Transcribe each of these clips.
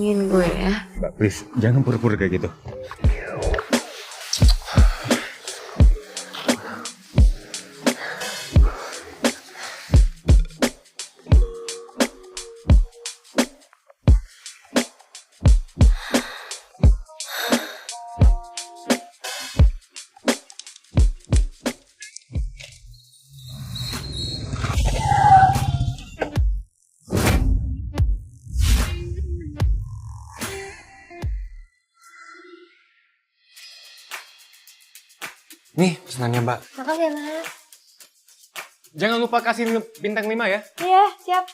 Tolongin gue ya. Mbak, please, jangan pura-pura kayak gitu. Nih, pesanannya Mbak. Makasih ya, Mas. Jangan lupa kasih bintang 5 ya. Iya, siap.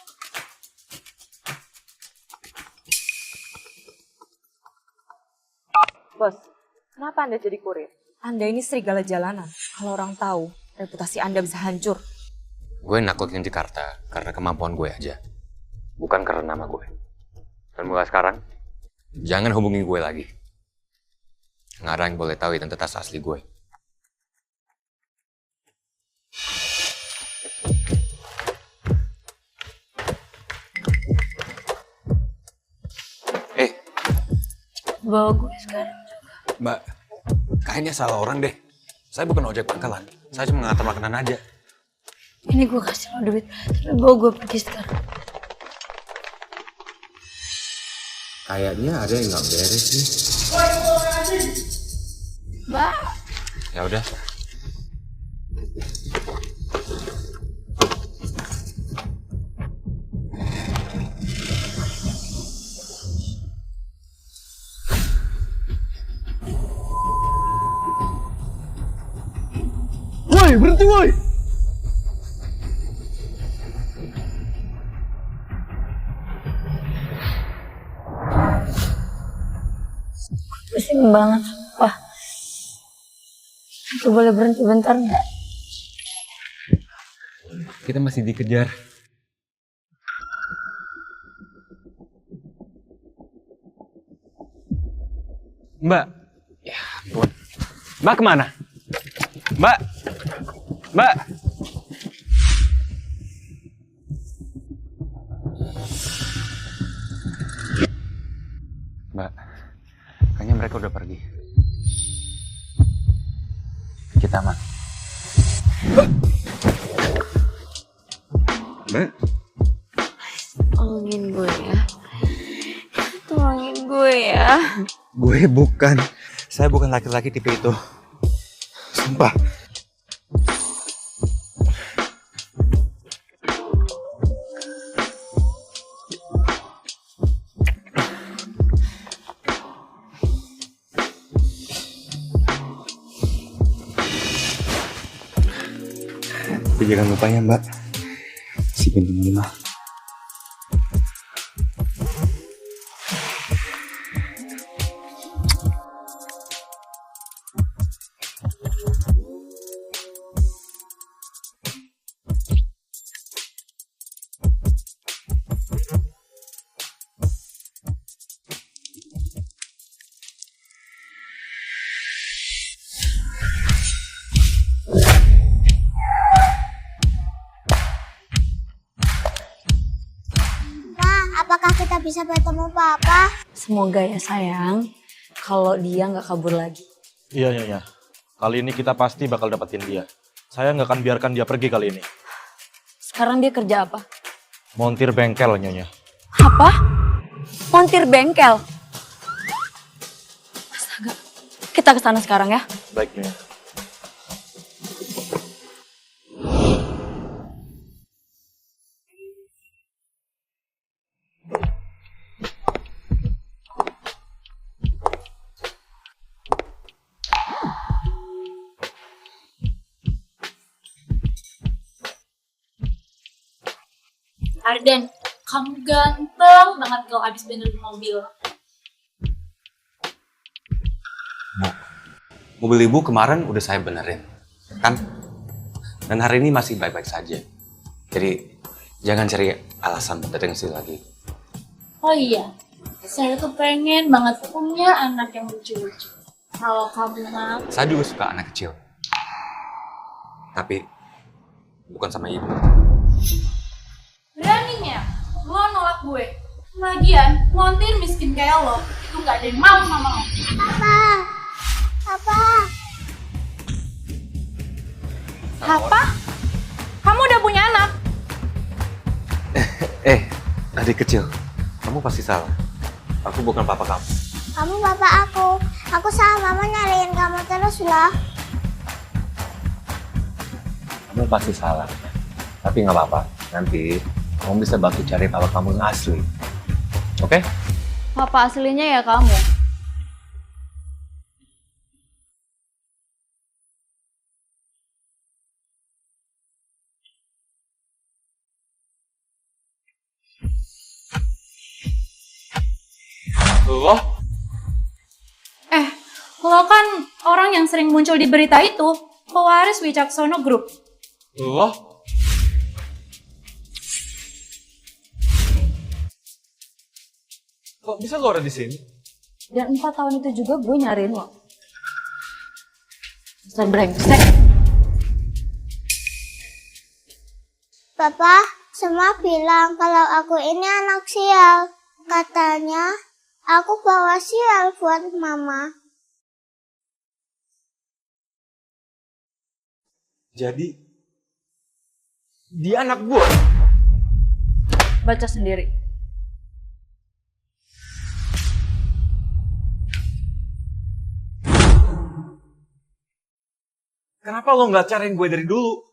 Bos, kenapa Anda jadi kurir? Anda ini serigala jalanan. Kalau orang tahu, reputasi Anda bisa hancur. Gue naklukin Jakarta karena kemampuan gue aja. Bukan karena nama gue. Dan mulai sekarang, jangan hubungi gue lagi. Nggak ada yang boleh tahu identitas asli gue. Bawa gue sekarang. Mbak, kayaknya salah orang deh. Saya bukan ojek pangkalan. Saya cuma ngantar makanan aja. Ini gue kasih lo duit, tapi bawa gue pergi sekarang. Kayaknya ada yang nggak beres nih. Mbak. Ya udah. Woi, berhenti woi! Pusing banget. Wah. Aku boleh berhenti bentar nggak? Kita masih dikejar. Mbak. Ya ampun. Mbak kemana? Mbak. Mbak. Mbak. Kayaknya mereka udah pergi. Kita aman. Mbak, Tolongin gue ya. Tolongin gue ya. gue bukan. Saya bukan laki-laki tipe itu. Sumpah. Tapi jangan lupa ya Mbak, si bintang 5. Apakah kita bisa bertemu Papa? Semoga ya sayang, kalau dia nggak kabur lagi. Iya, Nyonya. Kali ini kita pasti bakal dapetin dia. Saya nggak akan biarkan dia pergi kali ini. Sekarang dia kerja apa? Montir bengkel, Nyonya. Apa? Montir bengkel? Astaga, kita ke sana sekarang ya. Baik, Nyonya. Arden, kamu ganteng banget kalau abis benerin mobil. Mobil ibu kemarin udah saya benerin, kan? Dan hari ini masih baik-baik saja. Jadi jangan cari alasan buat datang sini lagi. Oh iya, saya tuh pengen banget punya anak yang lucu-lucu. Kalau kamu mau, Saya juga suka anak kecil. Tapi bukan sama ibu. beraninya lo nolak gue. Lagian, montir miskin kayak lo, itu gak ada yang mau sama lo. Papa. Papa. Apa? Kamu udah punya anak? Adik kecil, kamu pasti salah. Aku bukan papa kamu. Kamu bapak aku. Aku sama mama nyariin kamu terus loh. Kamu pasti salah. Tapi nggak apa-apa. Nanti kamu bisa bantu cari papa kamu yang asli. Oke? Papa aslinya ya kamu. Loh? Lo kan orang yang sering muncul di berita itu, pewaris Wicaksono Group. Loh? Kok bisa lo ada di sini? Dan 4 tahun itu juga gue nyariin lo. Besar brengsek. Papa, semua bilang kalau aku ini anak sial. Katanya, aku bawa sial buat mama. Jadi, dia anak gue. Baca sendiri. Kenapa lo nggak cariin gue dari dulu?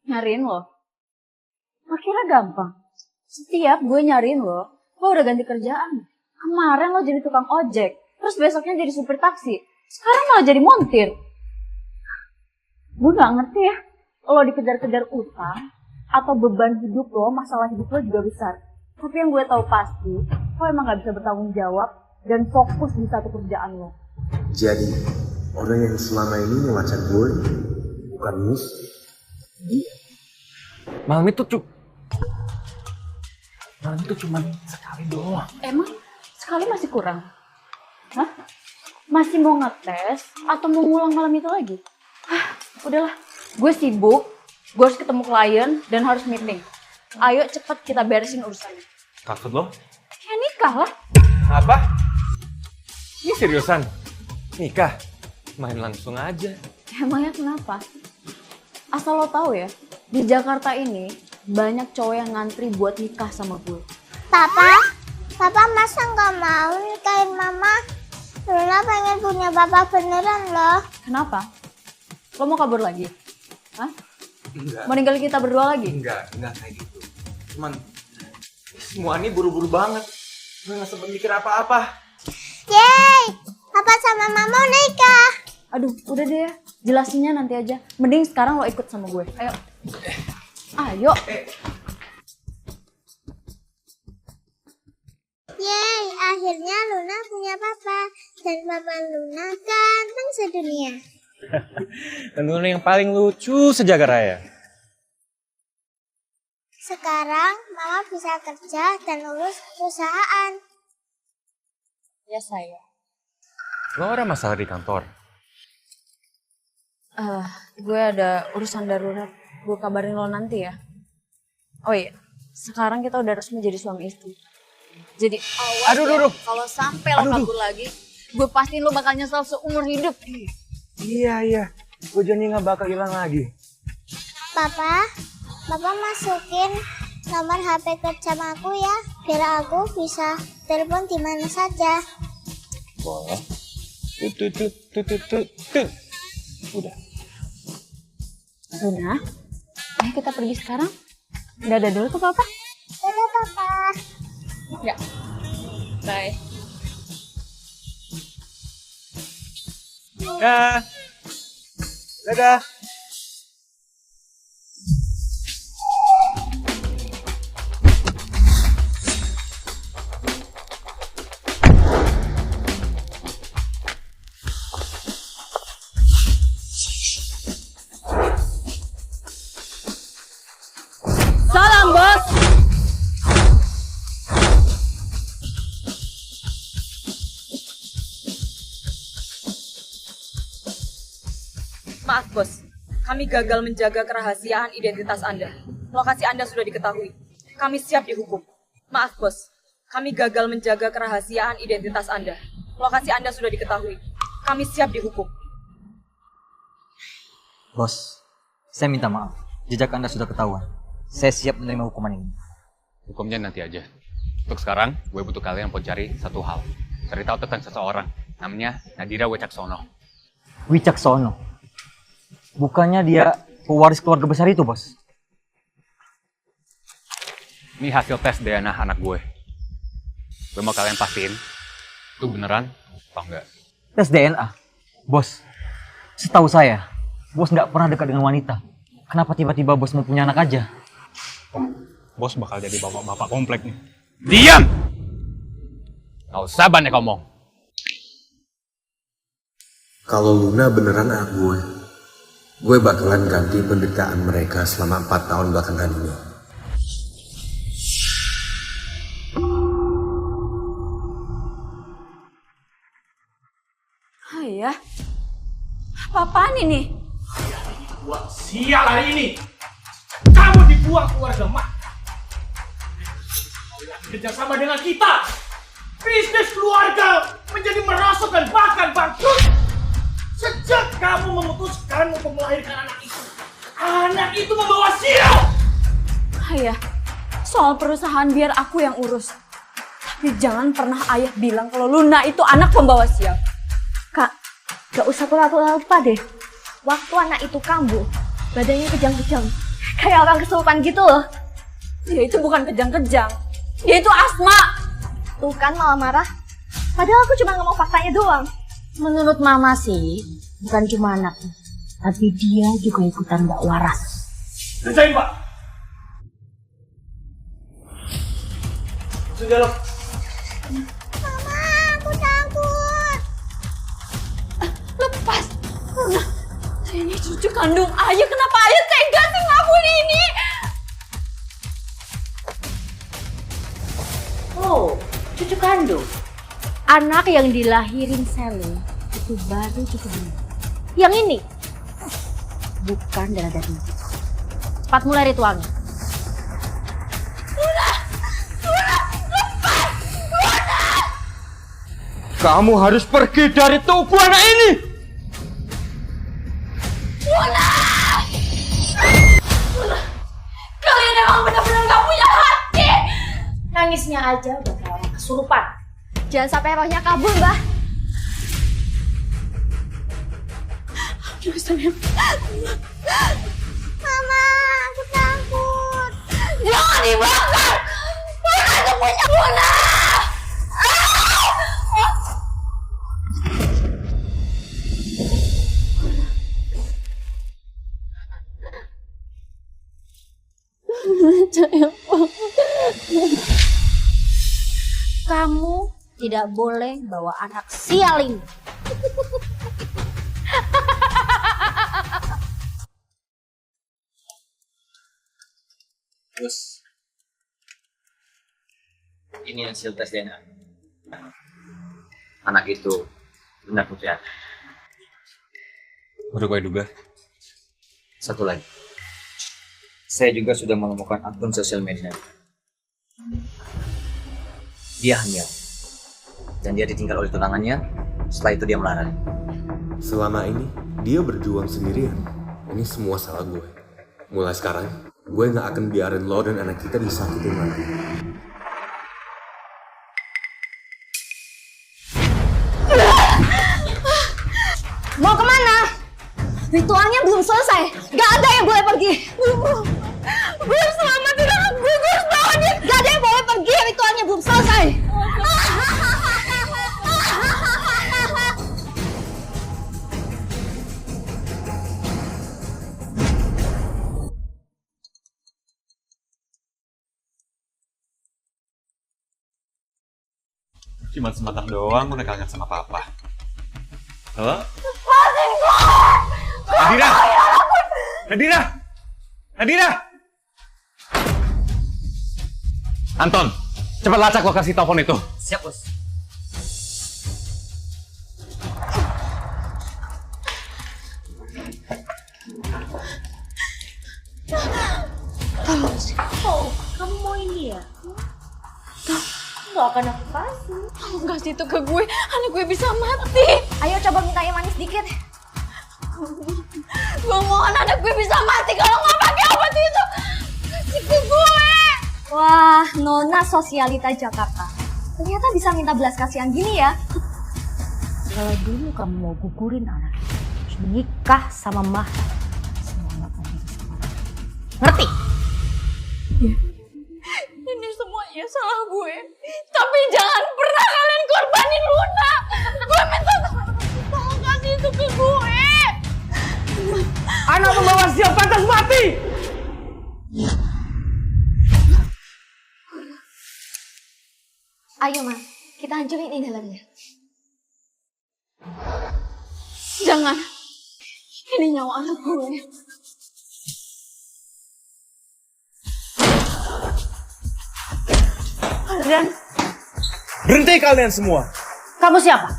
Nyariin lo. Akhirnya gampang. Setiap gue nyariin lo udah ganti kerjaan. Kemarin lo jadi tukang ojek, terus besoknya jadi supir taksi. Sekarang malah jadi montir. Gue gak ngerti ya, lo dikejar-kejar utang, atau beban hidup lo, masalah hidup lo juga besar. Tapi yang gue tahu pasti, lo emang gak bisa bertanggung jawab dan fokus di satu kerjaan lo. Jadi, orang yang selama ini ngelacak gue bukan Mus. Malam itu cuma sekali doang. Emang sekali masih kurang? Hah? Masih mau ngetes atau mau ngulang malam itu lagi? Udahlah, gue sibuk, gue harus ketemu klien dan harus meeting. Ayo cepet kita beresin urusannya. Maksud lo? Ya nikah lah. Apa? Ini seriusan? Nikah? Main langsung aja. Emangnya kenapa? Asal lo tahu ya, di Jakarta ini banyak cowok yang ngantri buat nikah sama gue. Papa masa nggak mau nikahin mama? Luna pengen punya papa beneran loh. Kenapa? Lo mau kabur lagi? Hah? Enggak. Mau ninggalin kita berdua lagi? Enggak kayak gitu. Cuman semua ini buru-buru banget. Gue nggak sempet mikir apa-apa. Yeay, papa sama mama nikah. Aduh, udah deh ya. Jelasinnya nanti aja. Mending sekarang lo ikut sama gue. Ayo. Ayo. Yeay, akhirnya Luna punya papa. Dan papa Luna ganteng sedunia. Tentunya yang paling lucu sejagat raya. Sekarang mama bisa kerja dan urus perusahaan. Ya saya. Lo ada masalah di kantor? Gue ada urusan darurat. Gue kabarin lo nanti ya. Oh iya, sekarang kita udah resmi jadi suami istri. Jadi awas ya, kalau sampai lo kabur lagi, gue pastiin lo bakal nyesel seumur hidup. Iya. Gue janji nggak bakal hilang lagi. Papa masukin nomor HP kerja aku ya, biar aku bisa telepon di mana saja. Boleh. Udah. Luna, ayo kita pergi sekarang. Dadah dulu ke papa. Dadah papa. Ya. Bye. Ya. Dadah. Salam bos. Maaf bos, kami gagal menjaga kerahasiaan identitas Anda. Lokasi Anda sudah diketahui. Kami siap dihukum. Maaf bos. kami gagal menjaga kerahasiaan identitas Anda. Lokasi Anda sudah diketahui. Kami siap dihukum. Bos, saya minta maaf. Jejak Anda sudah ketahuan. Saya siap menerima hukuman ini. Hukumnya nanti aja. Untuk sekarang, gue butuh kalian untuk cari satu hal. Cari tahu tentang seseorang. Namanya Nadira Wicaksono. Wicaksono? Bukannya dia pewaris keluarga besar itu, Bos? Ini hasil tes DNA anak gue. Gue mau kalian pastiin, itu beneran apa enggak? Tes DNA? Bos, setahu saya, Bos nggak pernah dekat dengan wanita. Kenapa tiba-tiba Bos mau punya anak aja? Bos bakal jadi bapak-bapak komplek nih. Diam! Gak usah banyak ngomong. Kalau Luna beneran anak gue bakalan ganti penderitaan mereka selama 4 tahun belakangan ini. Ayah, apa-apaan ini? Wah, sial hari ini. Kamu dibuang keluarga Mak. Kerjasama dengan kita. Bisnis keluarga menjadi merosot dan bahkan bangkrut. Sejak kamu memutuskan untuk melahirkan anak itu. Anak itu membawa sial. Ayah, soal perusahaan biar aku yang urus. Tapi jangan pernah ayah bilang kalau Luna itu anak pembawa sial. Kak, gak usah pura-pura deh. Waktu anak itu kambuh, badannya kejang-kejang. Kayak orang kesurupan gitu loh. Dia itu bukan kejang-kejang. Dia itu asma. Tuh kan malah marah. Padahal aku cuma ngomong faktanya doang. Menurut mama sih, bukan cuma anak, tapi dia juga ikutan gak waras. Kerjain, Pak. Sudah loh. Mama, aku takut. Lepas. Luna, ini cucu kandung ayah. Kenapa ayah tega sih ngelakuin ini? Oh, cucu kandung. Anak yang dilahirin Sally itu baru cucu kandung. Yang ini bukan darah daging. Cepat mulai ritualnya. Kamu harus pergi dari tubuh anak ini. Kalian emang benar-benar gak punya hati. Nangisnya aja udah kayak orang kesurupan. Jangan sampai rohnya kabur, Mbah. Mama, aku takut. Jangan dibakar. Luna itu punya Luna. Kamu tidak boleh bawa anak sial ini. Bos, ini hasil tes DNA. Anak itu benar putri Anda. Udah gue duga. Satu lagi, saya juga sudah menemukan akun sosial media. Dia hamil, dan dia ditinggal oleh tunangannya. Setelah itu dia melarang. Selama ini, dia berjuang sendirian. Ini semua salah gue. Mulai sekarang, gue gak akan biarin lo dan anak kita disakitin lagi. Mau kemana? Ritualnya belum selesai. Gak ada yang boleh pergi. Gue selamatin anak gue harus bawa dia. Gak ada yang boleh pergi. Ritualnya belum selesai. Cuma sebentar doang udah kangen sama papa. Halo? Nadira! Nadira! Nadira! Anton, cepat lacak lokasi telepon itu. Siap, Bos. Oh, kamu mau ini ya? gak akan aku kasih. Tolong kasih itu ke gue, anak gue bisa mati. Ayo coba minta yang manis dikit. Gue mohon anak gue bisa mati kalau nggak pakai obat itu. Kasih ke gue. Wah, Nona sosialita Jakarta. Ternyata bisa minta belas kasihan gini ya. Kalau dulu kamu mau gugurin anak, terus menikah sama Mahra, semuanya akan bisa sama. Ngerti? Ini semuanya salah gue. Tapi jangan pernah kalian korbanin Luna. Gue minta tolong kasih itu ke gue. Anak membawa sial pantas mati! Ayo, Ma. Kita hancurin ini dalamnya. Jangan. Ini nyawa anak gue. Ardan. Berhenti kalian semua. Kamu siapa?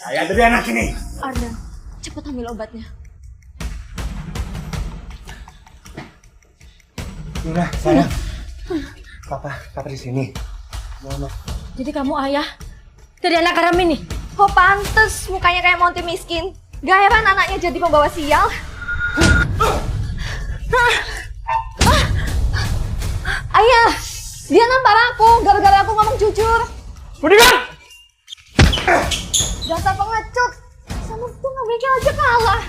Saya dari anak ini. Ardan, cepat ambil obatnya. Luna, sayang. Papa di sini. Mama. Jadi kamu ayah dari anak haram ini? Oh pantes mukanya kayak Monty miskin. Gak heran anaknya jadi pembawa sial. Ayah, dia nampar aku gara-gara aku ngomong jujur. Berikan! Dasar pengecut. Sama tuh nggak bengkel aja kalah.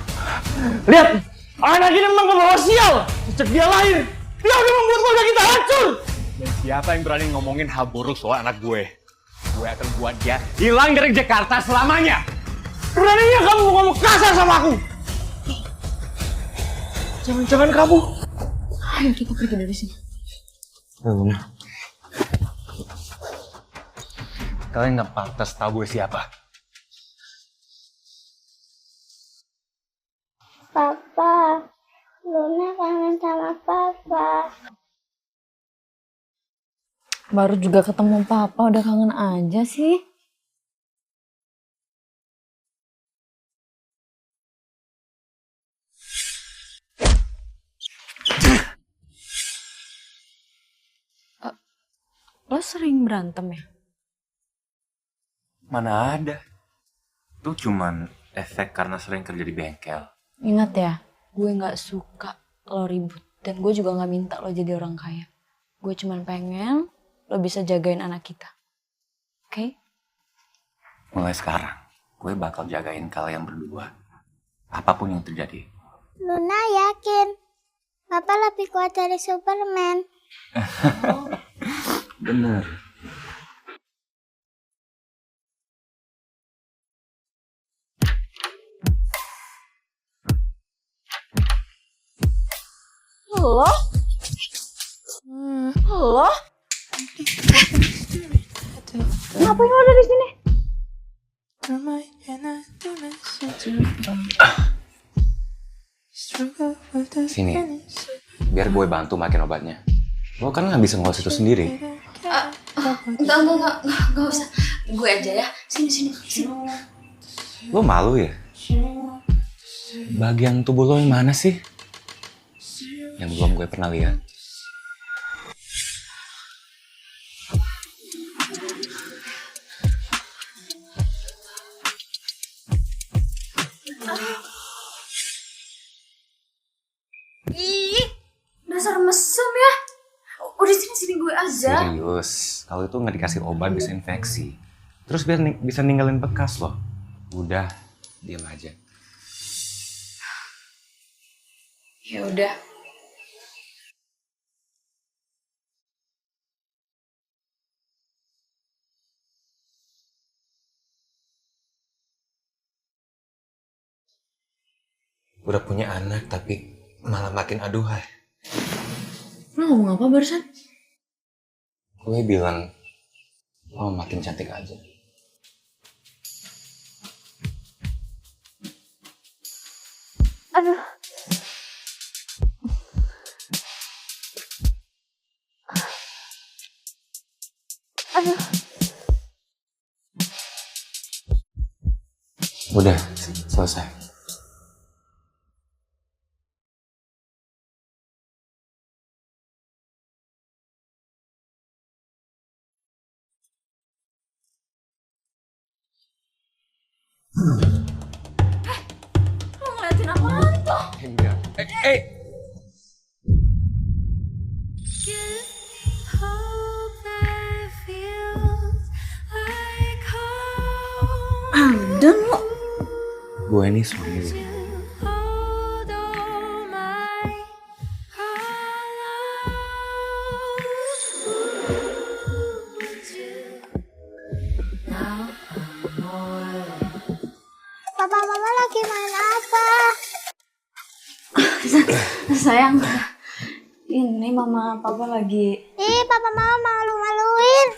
Lihat, anak ini memang pembawa sial. Sejak dia lahir, dia udah membuat keluarga kita hancur. Dan siapa yang berani ngomongin hal buruk soal anak gue? Gue akan buat dia hilang dari Jakarta selamanya. Beraninya kamu ngomong kasar sama aku. Jangan-jangan kamu. Ayo kita pergi dari sini. Luna. Kalian nggak pantas tahu gue siapa. Papa, Luna kangen sama Papa. Baru juga ketemu papa udah kangen aja sih. Lo sering berantem ya? Mana ada. Itu cuman efek karena sering kerja di bengkel. Ingat ya, gue gak suka lo ribut. Dan gue juga gak minta lo jadi orang kaya. Gue cuman pengen lo bisa jagain anak kita. Oke? Mulai sekarang, gue bakal jagain kalian berdua. Apapun yang terjadi. Luna yakin Papa lebih kuat dari Superman. Bener. Lo? Lo? Ngapain lo ada di sini? Sini, biar gue bantu makin obatnya. Lo kan nggak bisa ngurus itu sendiri. Enggak usah. Gue aja ya. Sini. Lo malu ya? Bagian tubuh lo yang mana sih? Yang belum gue pernah lihat. Ih, dasar mesum ya. Udah sini gue aja. Serius, kalau itu nggak dikasih obat bisa infeksi. Terus biar bisa ninggalin bekas loh. Udah, diam aja. Ya udah. Udah punya anak tapi malah makin aduhai. Lo ngomong apa barusan? Gue bilang, lo makin cantik aja. Aduh. Udah, selesai. Lo ngeliatin apaan tuh? Enggak. Ardan lo. Gue ini suami lu. Papa mama lagi main apa? Sayang, ini mama papa lagi. Ih, papa mama malu-maluin.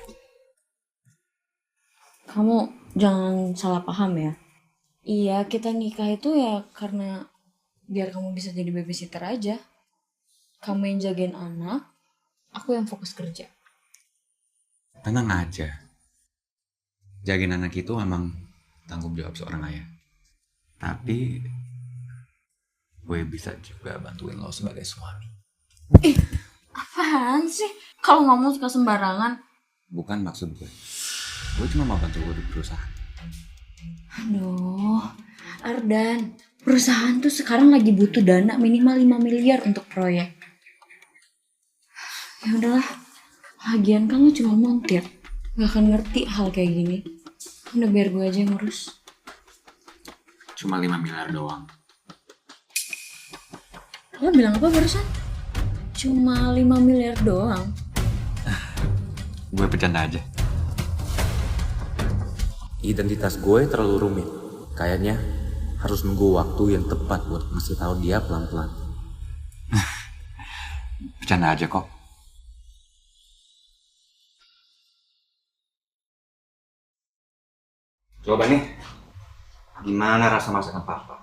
Kamu jangan salah paham ya. Iya, kita nikah itu ya karena biar kamu bisa jadi babysitter aja. Kamu yang jagain anak, aku yang fokus kerja. Tenang aja. Jagain anak itu memang tanggung jawab seorang ayah. Tapi gue bisa juga bantuin lo sebagai suami. Apaan sih? Kalau ngomong suka sembarangan. Bukan maksud gue. Gue cuma mau bantu lo di perusahaan. Aduh, Ardan, perusahaan tuh sekarang lagi butuh dana minimal 5 miliar untuk proyek. Ya udahlah, lagian kan lo cuma montir, gak akan ngerti hal kayak gini. Udah biar gue aja yang ngurus. Cuma 5 miliar doang. Lo bilang apa barusan? Cuma 5 miliar doang. Gue bercanda aja. Identitas gue terlalu rumit. Kayaknya harus nunggu waktu yang tepat buat ngasih tahu dia pelan-pelan. Bercanda aja kok. Coba nih, gimana rasa masakan papa?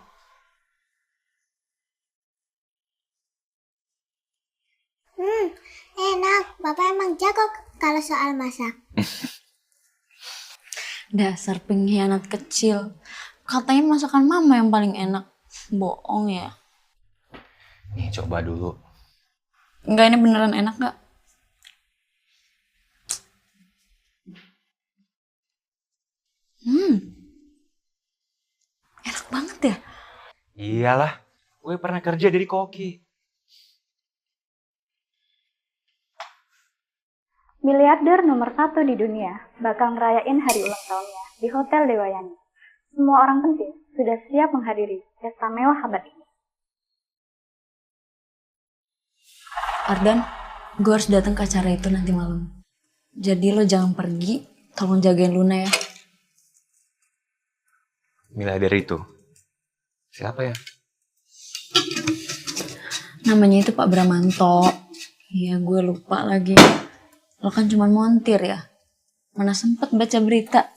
Enak. Bapak emang jago kalau soal masak. Dasar pengkhianat kecil. Katanya masakan mama yang paling enak. Bohong ya. Nih coba dulu. Enggak, ini beneran enak gak? Enak banget ya? Iyalah, gue pernah kerja jadi koki. Miliarder nomor 1 di dunia bakal ngerayain hari ulang tahunnya di Hotel Dewayani. Semua orang penting sudah siap menghadiri pesta mewah abad ini. Ardan, gue harus datang ke acara itu nanti malam. Jadi lo jangan pergi, tolong jagain Luna ya. Miliarder itu? Siapa ya? Namanya itu Pak Bramanto. Iya, gue lupa lagi. Lo kan cuma montir ya. Mana sempet baca berita.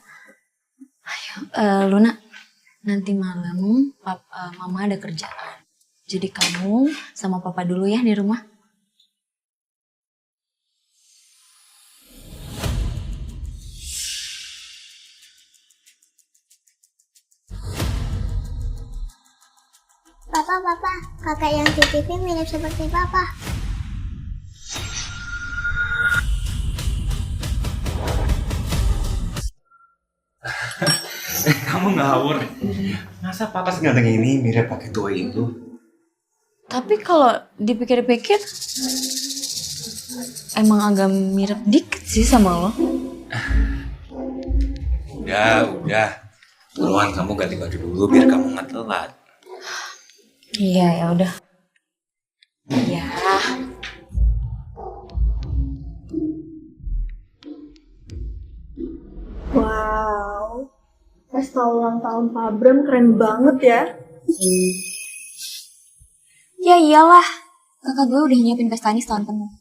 Ayo, Luna, nanti malam mama ada kerjaan. Jadi kamu sama papa dulu ya di rumah. Papa, kakak yang di TV mirip seperti papa. Kamu ngawur. Masa papa seganteng ini mirip pakai tua itu? Tapi kalau dipikir-pikir, emang agak mirip dikit sih sama lo. Udah. Buruan kamu ganti baju dulu biar kamu nggak telat. Iya, ya udah. Iya. Wow, pesta ulang tahun Pak Bram keren banget ya. Ya iyalah, kakak gue udah nyiapin pesta ini setahun penuh.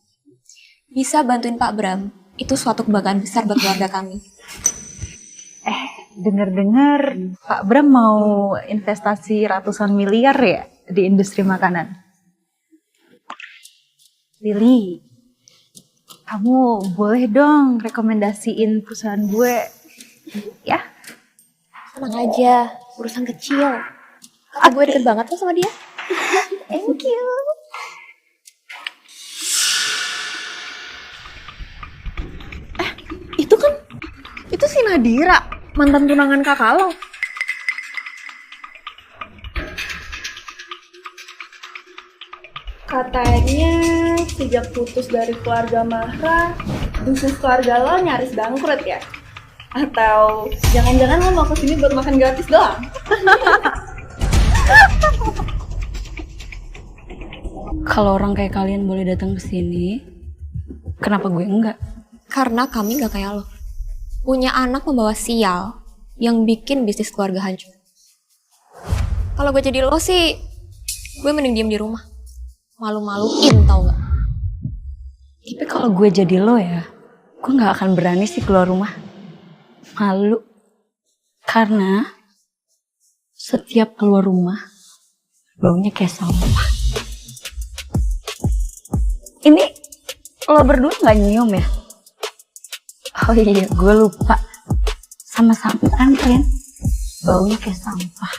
Bisa bantuin Pak Bram, itu suatu kebanggaan besar buat keluarga kami. Dengar-dengar Pak Bram mau investasi ratusan miliar ya di industri makanan. Lily, kamu boleh dong rekomendasiin perusahaan gue, ya? Tenang aja, urusan kecil. Kakak gue deket banget kok sama dia. Thank you. Itu si Nadira, mantan tunangan kakak lo. Katanya sejak putus dari keluarga Mahra, bisnis keluarga lo nyaris bangkrut ya? Atau jangan-jangan lo mau kesini buat makan gratis doang? Kalau orang kayak kalian boleh datang ke sini, kenapa gue enggak? Karena kami gak kayak lo. Punya anak membawa sial yang bikin bisnis keluarga hancur. Kalau gue jadi lo sih, gue mending diem di rumah. Malu-maluin tau gak? Tapi kalau gue jadi lo ya, gue gak akan berani sih keluar rumah. Malu. Karena setiap keluar rumah, baunya kayak sampah. Ini lo berdua gak nyium ya? Oh iya, gue lupa. Sama-sama kan kalian, baunya kayak sampah.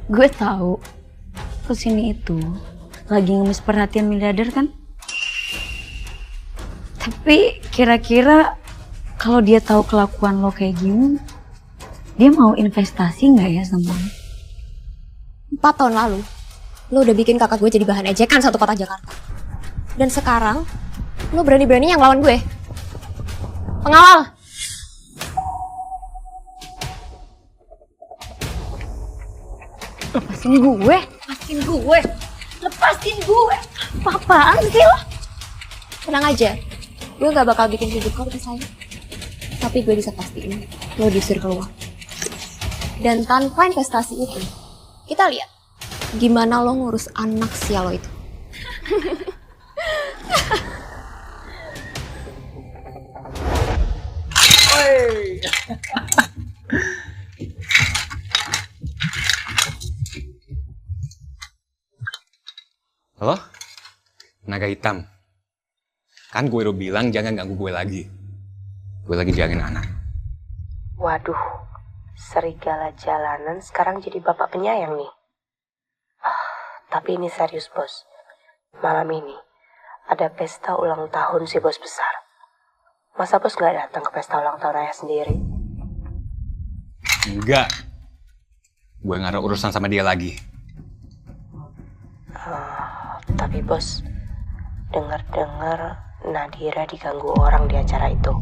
Gue tahu kesini itu lagi ngemis perhatian miliarder kan? Tapi kira-kira kalau dia tahu kelakuan lo kayak gini, dia mau investasi nggak ya sama lo? 4 tahun lalu, lo udah bikin kakak gue jadi bahan ejekan satu kota Jakarta. Dan sekarang, lo berani-beraninya ngelawan gue. Pengawal! Lepasin gue! Lepasin gue! Lepasin gue! Apa-apaan sih lo? Tenang aja, gue gak bakal bikin hidup kau berkesan. Tapi gue bisa pastiin, lo diusir keluar. Dan tanpa investasi itu, kita lihat gimana lo ngurus anak sial lo itu. Halo? Naga hitam. Kan gue udah bilang jangan ganggu gue lagi. Gue lagi jagain anak. Waduh, serigala jalanan sekarang jadi bapak penyayang nih. Tapi ini serius bos. Malam ini ada pesta ulang tahun si bos besar. Masa bos gak datang ke pesta ulang tahun ayah sendiri? Enggak. Gue gak ada urusan sama dia lagi. Tapi bos, dengar-dengar Nadira diganggu orang di acara itu.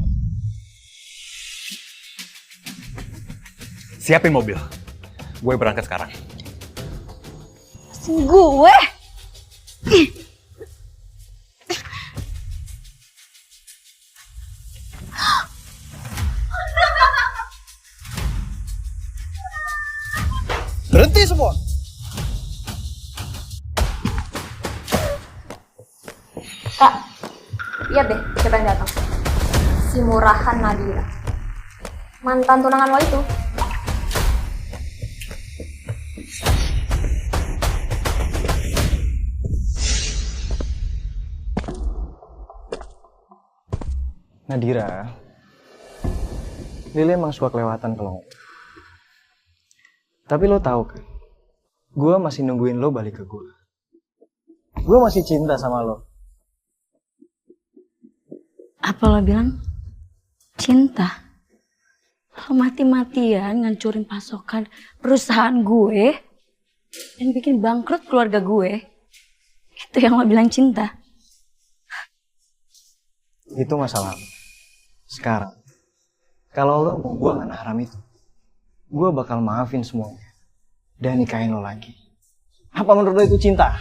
Siapin mobil. Gue berangkat sekarang. Lepasin gue! Berhenti semua! Kak, lihat deh siapa yang datang. Si murahan Nadira. Mantan tunangan lo itu. Nadira, Lili emang suka kelewatan kalau ngomong. Tapi lo tahu kan, gue masih nungguin lo balik ke gue. Gue masih cinta sama lo. Apa lo bilang cinta? Lo mati-matian ngancurin pasokan perusahaan gue dan bikin bangkrut keluarga gue. Itu yang lo bilang cinta? Itu masalah lo. Sekarang, kalau lo mau buang anak haram itu, gue bakal maafin semuanya dan nikahin lo lagi. Apa menurut lo itu cinta?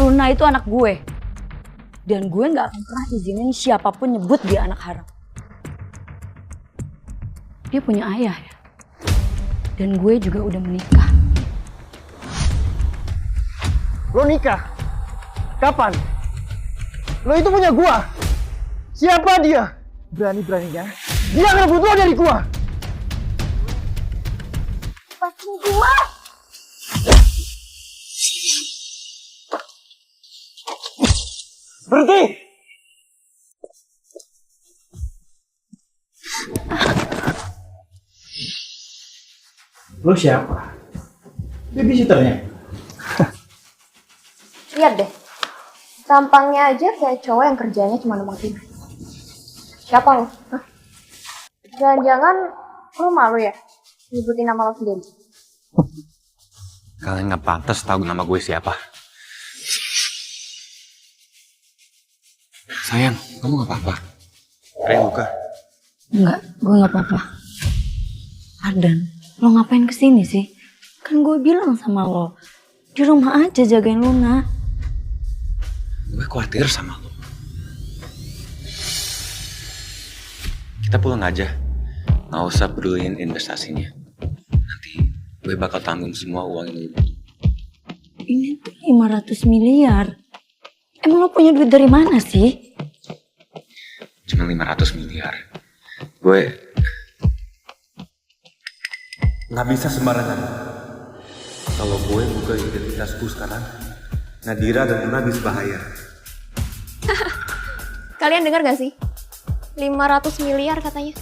Luna itu anak gue. Dan gue gak akan pernah izinin siapapun nyebut dia anak haram. Dia punya ayah ya. Dan gue juga udah menikah. Lo nikah? Kapan? Lo itu punya gue. Siapa dia? Berani-beraninya dia ngerebut lo dari gue. Lepasin gue! Berhenti! Lo siapa? Babysitternya? Lihat deh. Tampangnya aja kayak cowok yang kerjanya cuma numpang tidur. Siapa lo? Hah? Jangan-jangan lo malu ya? Nyebutin nama lo sendiri. Kalian nggak pantas tahu nama gue siapa. Sayang, kamu nggak apa-apa? Kayak luka. Enggak, gue nggak apa-apa. Ardan, lo ngapain kesini sih? Kan gue bilang sama lo, di rumah aja jagain Luna. Gue khawatir sama lo. Kita pulang aja. Nggak usah peduliin investasinya. Nanti gue bakal tanggung semua uang ini. Ini tuh 500 miliar. Emang lo punya duit dari mana sih? Cuma 500 miliar. Gue Nggak bisa sembarangan. Kalau gue buka identitasku sekarang, Nadira dan Luna bisa bahaya. Kalian dengar gak sih? 500 miliar katanya.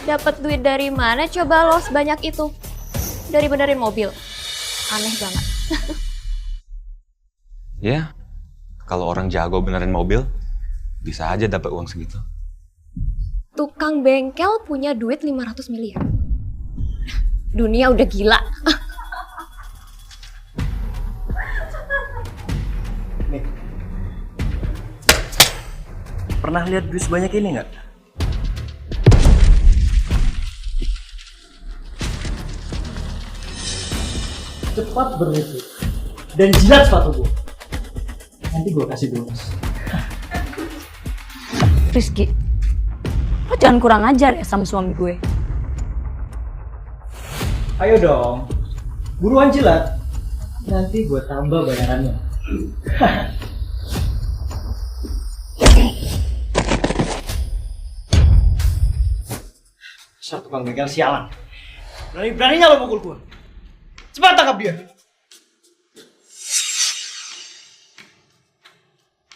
Dapat duit dari mana coba lo sebanyak itu? Dari benerin mobil. Aneh banget. ya, kalau orang jago benerin mobil, bisa aja dapat uang segitu. Tukang bengkel punya duit 500 miliar. Dunia udah gila. Nih. Pernah lihat duit sebanyak ini nggak? Cepat berlutut dan jilat sepatu gue. Nanti gue kasih bonus. Rizky, lo jangan kurang ajar ya sama suami gue. Ayo dong, buruan jilat. Nanti gue tambah bayarannya. Satu tukang bengkel sialan. Berani-beraninya lo pukul gue. Cepat tangkap dia.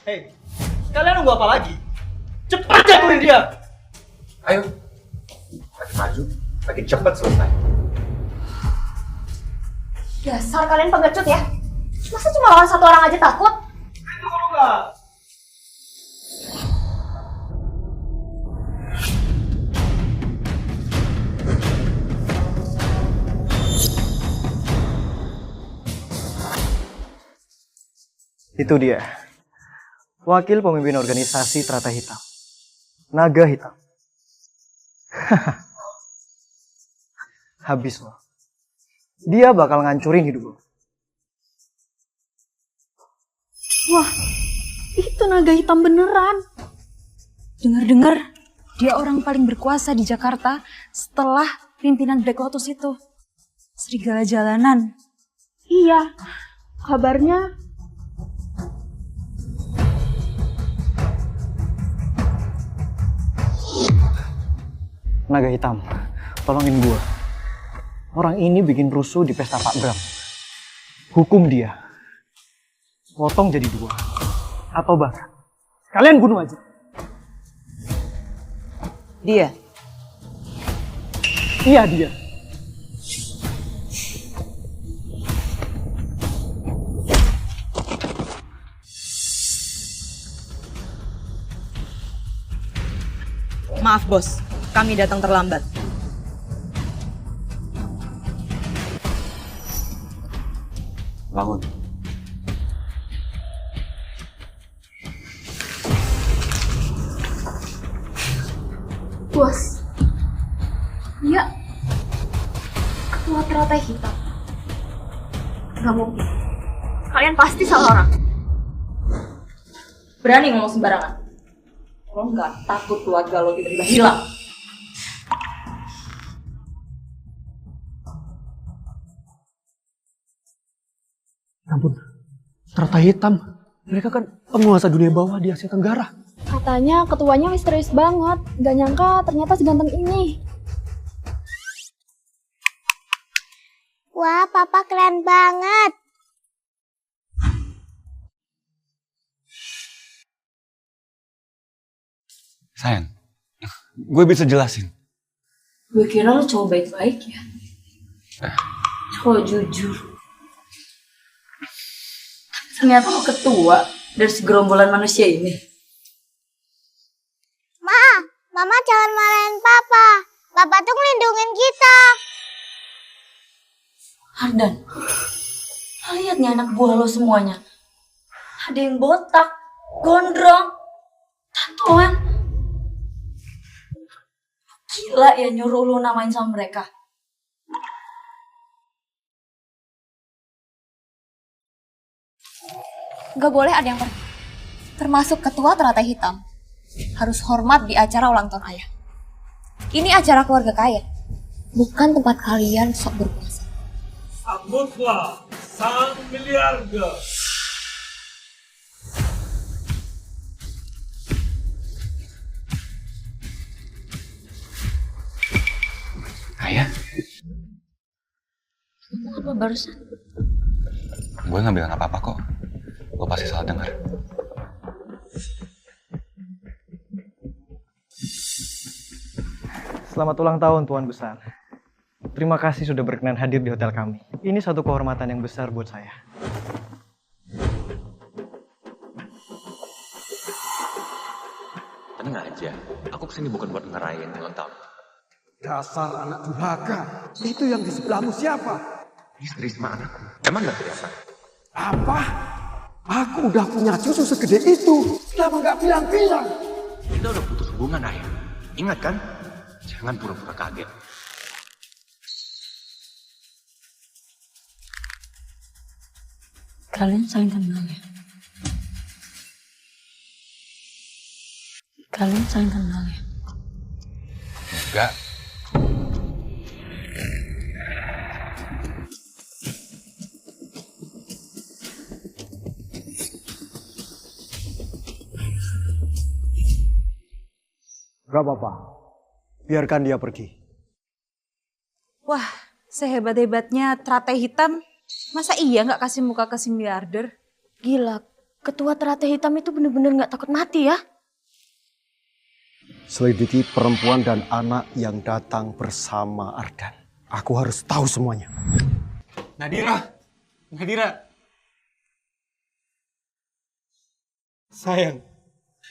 Hei, kalian nunggu apa lagi? Cepat jatuhin dia. Ayo, makin maju, makin cepat selesai. Dasar kalian pengecut ya. Masa cuma lawan satu orang aja takut? Itu kalau enggak. Itu dia. Wakil pemimpin organisasi Trata Hitam. Naga Hitam. Habis lo. Dia bakal ngancurin hidup lo. Wah, itu naga hitam beneran. Dengar-dengar, dia orang paling berkuasa di Jakarta setelah pimpinan Black Lotus itu. Serigala jalanan. Iya, kabarnya Naga Hitam, tolongin gua. Orang ini bikin rusuh di pesta Pak Bram. Hukum dia. Potong jadi 2. Atau bahkan kalian bunuh aja. Dia. Iya dia. Maaf bos, kami datang terlambat. Bangun. Bos. Dia ketua Trata Hitam. Gak mungkin. Kalian pasti salah orang. Berani ngomong sembarangan. Lo nggak takut keluarga lo tiba-tiba hilang? Ampun, Trata Hitam. Mereka kan penguasa dunia bawah di Asia Tenggara. katanya ketuanya misterius banget. Gak nyangka ternyata seganteng ini. Wah, papa keren banget. Sayang, gue bisa jelasin. Gue kira lo cowok baik-baik ya. Cowok jujur. Ternyata lo ketua dari segerombolan manusia ini. Mama jangan marahin Papa. Papa tuh ngelindungin kita. Ardan, lo lihat nih anak buah lo semuanya. Ada yang botak, gondrong, tatoan. Gila ya nyuruh lo namain sama mereka. Gak boleh ada yang pergi. Termasuk ketua teratai hitam. Harus hormat di acara ulang tahun ayah. Ini acara keluarga kaya. Bukan tempat kalian sok berkuasa. Sambutlah sang miliarder. Ayah, Apa barusan? gue nggak bilang apa-apa kok. Lo pasti salah dengar. Selamat ulang tahun Tuan Besar. Terima kasih sudah berkenan hadir di hotel kami. Ini satu kehormatan yang besar buat saya. Tenang aja, aku kesini bukan buat ngerayain ulang tahun. Dasar anak durhaka. Itu yang di sebelahmu siapa? Istri sama anakku. Emang gak kelihatan? Apa? Aku udah punya cucu segede itu. Kenapa nggak bilang-bilang? Kita udah putus hubungan, Ayah. Ingat kan? Jangan pura-pura kaget. Kalian saling kenal ya? Kalian saling kenal ya? Enggak. Gak apa-apa. Biarkan dia pergi. Wah, sehebat-hebatnya teratai hitam, masa iya nggak kasih muka ke si miliarder? Gila, ketua teratai hitam itu bener-bener gak takut mati ya? Selidiki perempuan dan anak yang datang bersama Ardan. Aku harus tahu semuanya. Nadira! Sayang,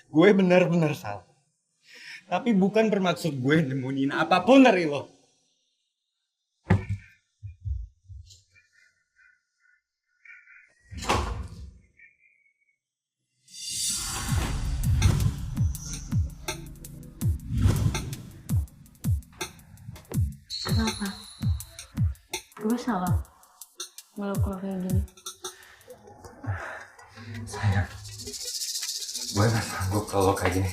gue benar-benar salah. Tapi bukan bermaksud gue nemuin apapun dari lo. Kenapa? Gue salah meluk lo kayak gini. Sayang, gue gak sanggup kalau kayak gini.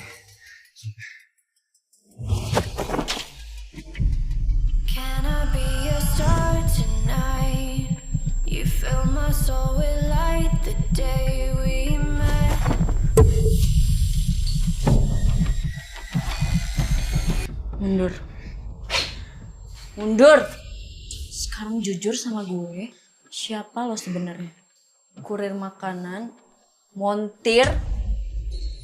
Can I be your star tonight? You fill my soul with light the day we met. Mundur. Mundur! Sekarang jujur sama gue, siapa lo sebenarnya? Kurir makanan, montir,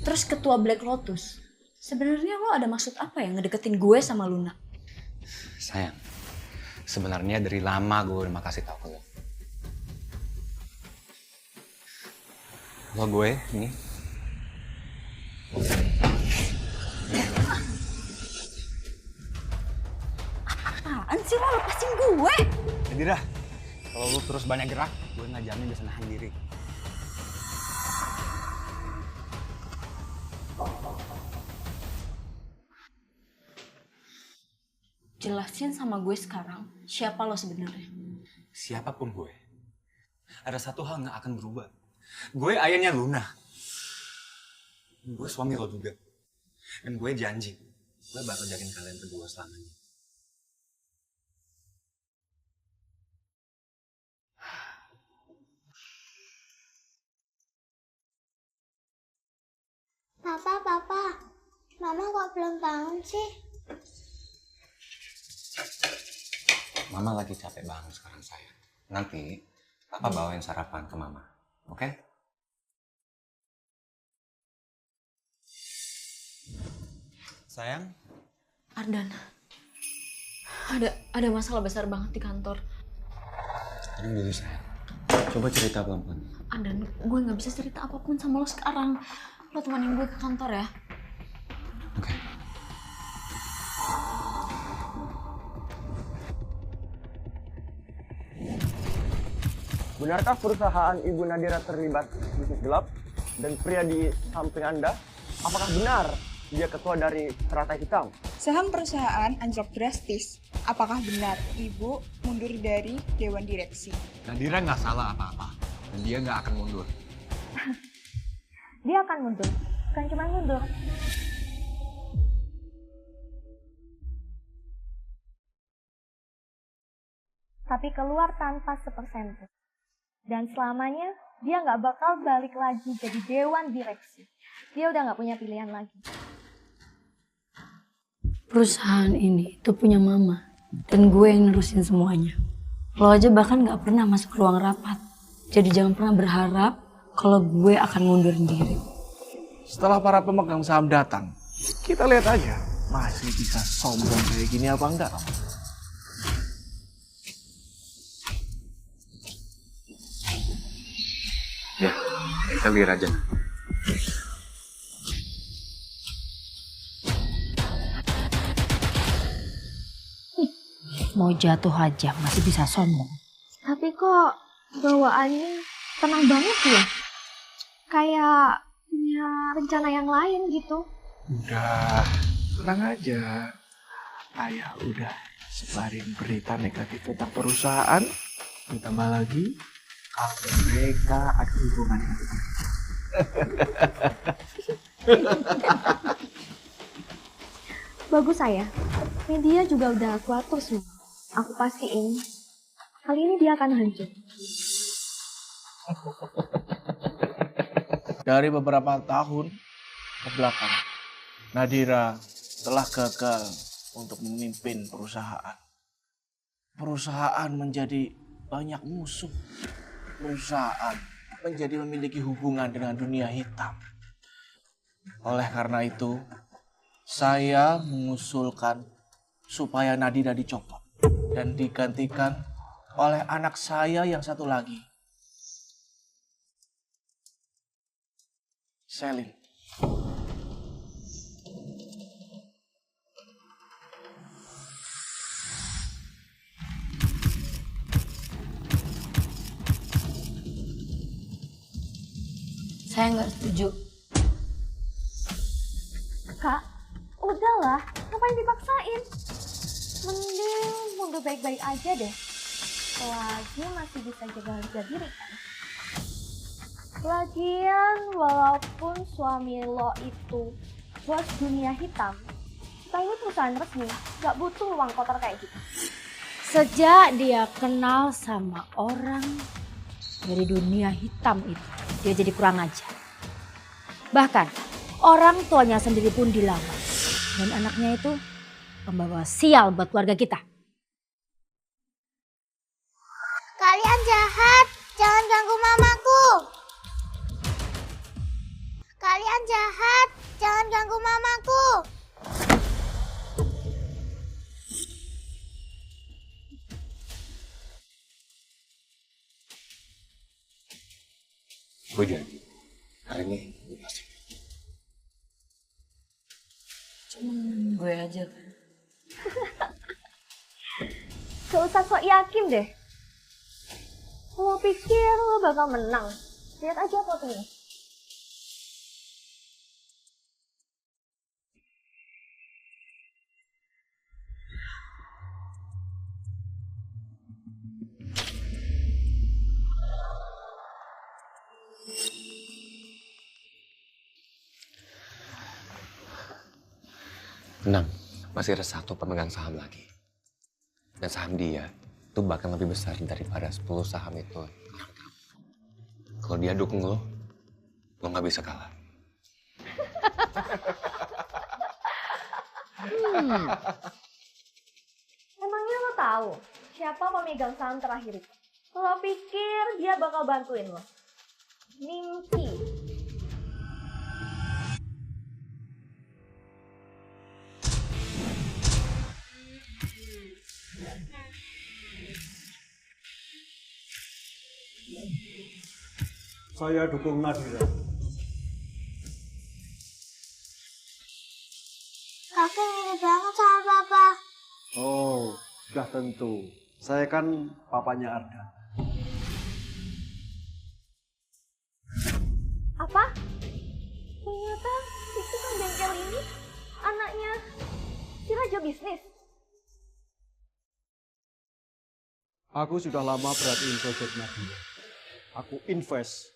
terus ketua Black Lotus. Sebenarnya lo ada maksud apa ya ngedeketin gue sama Luna? Sayang, sebenarnya dari lama gue udah makasih tau ke lo. Lo gue, ini. Apaan sih lo lepasin gue? Nadira, kalau lo terus banyak gerak, gue nggak jamin bisa nahan diri. Jelasin sama gue sekarang, siapa lo sebenarnya? Siapapun gue, ada satu hal nggak akan berubah. Gue ayahnya Luna. Gue suami lo juga. Dan gue janji, gue bakal jagain kalian berdua selamanya. Papa, Mama kok belum bangun sih? Mama lagi capek banget sekarang, sayang. Nanti Papa bawain sarapan ke Mama, oke? Sayang? Ardan, ada masalah besar banget di kantor. Tenang dulu, sayang. Coba cerita pelan-pelan. Ardan, gue gak bisa cerita apapun sama lo sekarang. Lo temanin gue ke kantor ya. Oke. Benarkah perusahaan Ibu Nadira terlibat bisnis gelap dan pria di samping Anda? Apakah benar dia ketua dari Teratai Hitam? Saham perusahaan anjlok drastis. Apakah benar Ibu mundur dari Dewan Direksi? Nadira nggak salah apa-apa. Dan dia nggak akan mundur. Dia akan mundur, bukan cuma mundur. Tapi keluar tanpa sepersen pun. Dan selamanya dia nggak bakal balik lagi jadi dewan direksi. Dia udah nggak punya pilihan lagi. Perusahaan ini tuh punya mama. Dan gue yang nerusin semuanya. Lo aja bahkan nggak pernah masuk ruang rapat. Jadi jangan pernah berharap kalau gue akan mundurin diri. Setelah para pemegang saham datang, kita lihat aja masih bisa sombong kayak gini apa enggak. Ya, kita lihat aja. Mau jatuh aja masih bisa sombong. Tapi kok bawaannya tenang banget ya? Kayak punya rencana yang lain gitu. Udah, tenang aja. Ayah udah sebarin berita negatif tentang perusahaan. Ditambah lagi, kalau mereka ada hubungan dengan kita. Bagus saya. Media juga udah aku atur semua. Aku pastiin kali ini dia akan hancur. Dari beberapa tahun ke belakang, Nadira telah gagal untuk memimpin perusahaan. Perusahaan menjadi banyak musuh. Perusahaan menjadi memiliki hubungan dengan dunia hitam. Oleh karena itu, saya mengusulkan supaya Nadira dicopot dan digantikan oleh anak saya yang satu lagi, Selin. Saya nggak setuju. Kak, udahlah, ngapain dipaksain? Mending mundur baik-baik aja deh. Selagi masih bisa jaga harga diri kan. Lagian, walaupun suami lo itu bos dunia hitam, kita ini perusahaan resmi, gak butuh uang kotor kayak gitu. Sejak dia kenal sama orang dari dunia hitam itu, dia jadi kurang ajar. Bahkan, orang tuanya sendiri pun dilawan. Dan anaknya itu pembawa sial buat keluarga kita. Kalian jahat, jangan ganggu mamaku. Kalian jahat, jangan ganggu mamaku. Gue janji, hari ini gue pasti. Cuman gue aja kan. Gak usah sok yakin deh. Lo pikir lo bakal menang? Lihat aja fotonya. Tenang, masih ada satu pemegang saham lagi. Dan saham dia itu bahkan lebih besar daripada 10 saham itu. Kalau dia dukung lo nggak bisa kalah. Emangnya lo tahu siapa pemegang saham terakhir itu? Lo pikir dia bakal bantuin lo? Mimpi. Saya dukung Nadira. Kakek mirip banget sama papa. Oh, sudah tentu. Saya kan papanya Arda. Aku sudah lama perhatiin proyeknya dia. Aku invest.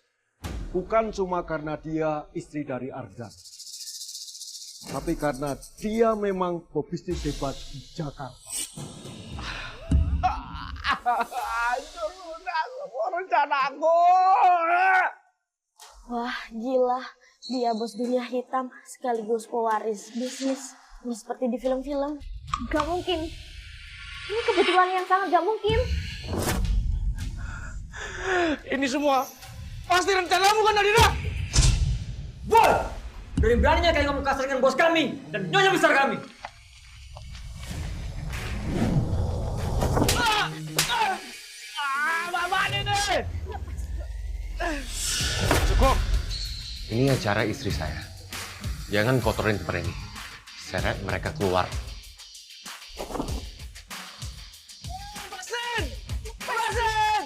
Bukan cuma karena dia istri dari Ardan. Tapi karena dia memang pebisnis hebat di Jakarta. Hancur lunas semua rencanaku. Wah, gila. Dia bos dunia hitam sekaligus pewaris bisnis. Ini seperti di film-film. Gak mungkin. Ini kebetulan yang sangat gak mungkin. Ini semua pasti rencanamu kan, Nadira? Boy! Dari beraninya kalian kamu kasar dengan bos kami dan nyonya besar kami. Bapak ini! Cukup. Ini acara istri saya. Jangan kotorin tempat ini. Seret mereka keluar. Basen! Basen!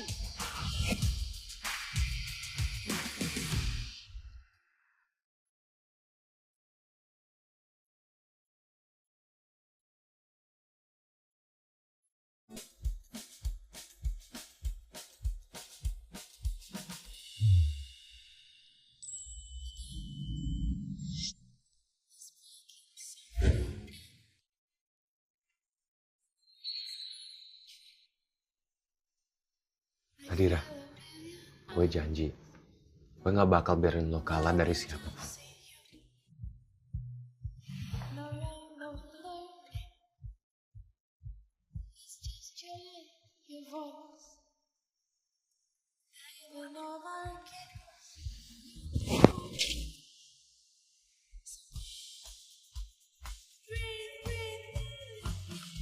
Nadira, gue janji, gue gak bakal biarin lo kalah dari siapapun.